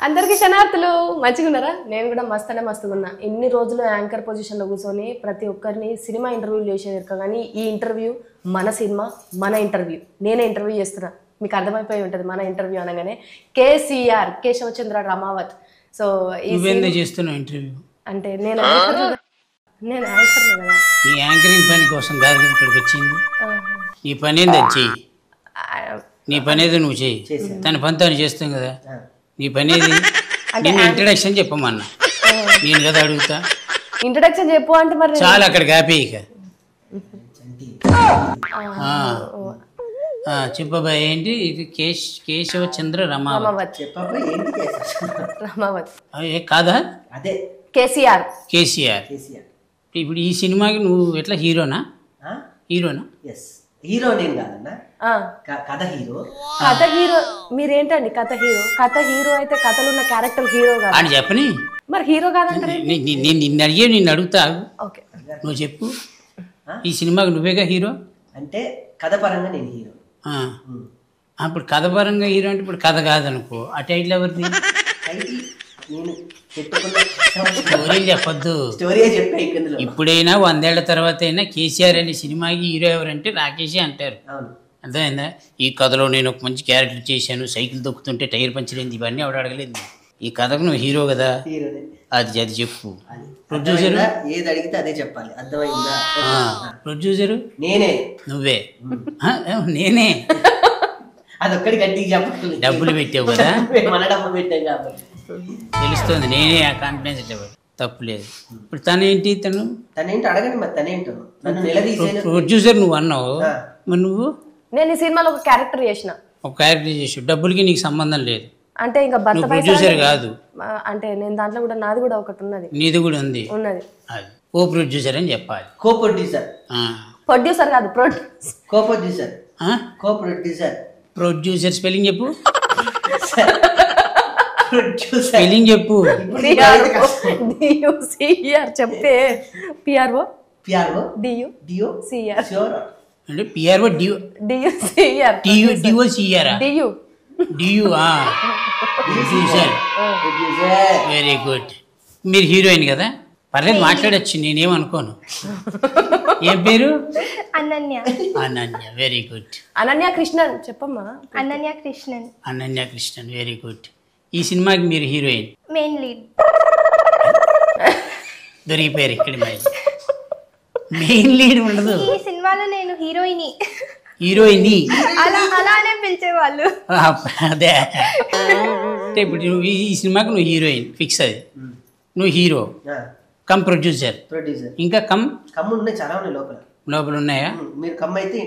అందరికీ శనార్థులు మంచిగా ఉన్నారా? నేను కూడా మస్తుగా ఉన్నా. ఎన్ని రోజులు యాంకర్ పొజిషన్లో కూర్చొని ప్రతి ఒక్కరిని సినిమా ఇంటర్వ్యూలు చేసేది కానీ ఈ ఇంటర్వ్యూ మన సినిమా మన ఇంటర్వ్యూ. నేనే ఇంటర్వ్యూ చేస్తున్నా, మీకు అర్థమైపోయి ఉంటుంది మన ఇంటర్వ్యూ అనగానే. కేసీఆర్ కేశవచంద్ర రమావత్. సో చేస్తున్నా ఇంటర్వ్యూ అంటే నేను యాంకర్ కదా. నీ యాంకరింగ్ పని కోసం కాదు ఇక్కడికి వచ్చింది. నీ పని ఏంది చెయ్యి, నీ పని ఏదో నువ్వు చెయ్యి. తన పని తను చేస్తాం కదా. నీ పని ఏది? నేను ఇంట్రడక్షన్ చెప్పమన్నా, నేను కదా అడుగుతా. ఇంట్రడక్షన్ చెప్పు అంటే మరి చాలా అక్కడ కాపీ. ఇక చెప్పబాయ్ ఏంటి ఇది? కేశవచంద్ర రమావత్ కాదా? అదే కేసీఆర్. కేసీఆర్. ఇప్పుడు ఈ సినిమాకి నువ్వు ఎట్లా హీరోనా? హీరోనా? కథ హీరో. మీరేంటండి కథ హీరో? కథ హీరో అయితే కథలో ఉన్న క్యారెక్టర్ హీరో కాదు అని చెప్పని మరి హీరో కాదంటారు. నేను నిన్ను అడిగే నిన్ను అడుగుతా. నువ్వు చెప్పు, ఈ సినిమాకి నువ్వేగా హీరో అంటే కథ పరంగా నేను హీరో. ఇప్పుడు కథ పరంగా హీరో అంటే ఇప్పుడు కథ కాదనుకో. ఆ టైటిల్ ఎవరిది? స్టోరీ చెప్పొద్దు. ఇప్పుడైనా 100 ఏళ్ల తర్వాత అయినా కేసీఆర్ అనే సినిమాకి హీరో ఎవరంటే రాకేషే అంటారు. అర్థమైందా? ఈ కథలో నేను ఒక మంచి క్యారెక్టర్ చేశాను, సైకిల్ తొక్కుతుంటే టైర్ పంచర్ అయింది, ఇవన్నీ ఎవడు అడగలేదు. ఈ కథకు నువ్వు హీరో కదా, అది చెప్పు. ప్రొడ్యూసర్ ఏది అడిగితే అదే చెప్పాలి. అర్థమైందా? ప్రొడ్యూసరు నేనే. నువ్వే? నేనే. అదొక్కడి గట్టిగా చెప్పాలి. డబ్బులు పెట్టావు కదా, మన డబ్బులు పెట్టాం కాబట్టి తెలుస్తుంది. నేనే ఆ కాన్ఫిడెన్స్ ఇవ్వాలి, తప్పులేదు. ఇప్పుడు తనేంటి? తనేంటి అడగండి. మరి తనేంటో నన్ను నిలదీసే ప్రొడ్యూసర్ నువ్వు అన్నావు. మరి నువ్వు? నేను ఈ సినిమాలో ఒక క్యారెక్టర్ చేసిన. ఒక క్యారెక్టర్ చేసి డబ్బులకి నీకు సంబంధం లేదు అంటే ఇంకా భర్త ప్రొడ్యూసర్ కాదు అంటే నేను దాంట్లో కూడా నాది కూడా ఒకటి ఉన్నది. నీది కూడా ఉంది. అది కో ప్రొడ్యూసర్ అని చెప్పాలి. కో ప్రొడ్యూసర్. ప్రొడ్యూసర్ కాదు, co producer. Co producer. Producer spelling చెప్పు. స్పెల్లింగ్ చెప్పు. చెప్తే పిఆర్ఓ డియు డియో సిఆర్ అంటే P R O D U D U C R D U D O C R D U D U producer. Very good. మీరు హీరోయిన్ కదా, పర్లేదు మాట్లాడచ్చు, నేనేమనుకోను. ఏం పేరు? అనన్య. Ananya, very good. అనన్య కృష్ణన్ చెప్పమ్మా. అనన్య కృష్ణన్. Ananya Krishnan, very good. ఈ సినిమాకి మీరు హీరోయిన్, మెయిన్ లీడ్. దొరికిపోయారు ఇక్కడ. మెయిన్ లీడ్ ఉండదు ఈ సినిమాలో. నేను హీరోయిన్. హీరోయిన్ అలానే పిలిచేవాళ్ళు. అదే అంటే ఇప్పుడు నువ్వు ఈ సినిమాకి నువ్వు హీరోయిన్ ఫిక్స్. అది నువ్వు హీరో కమ్ ప్రొడ్యూసర్. ఇంకా కమ్ ఉన్నాయి, చాలా ఉన్నాయి లోపల. ఉన్నాయా? మీరు కమ్ అయితే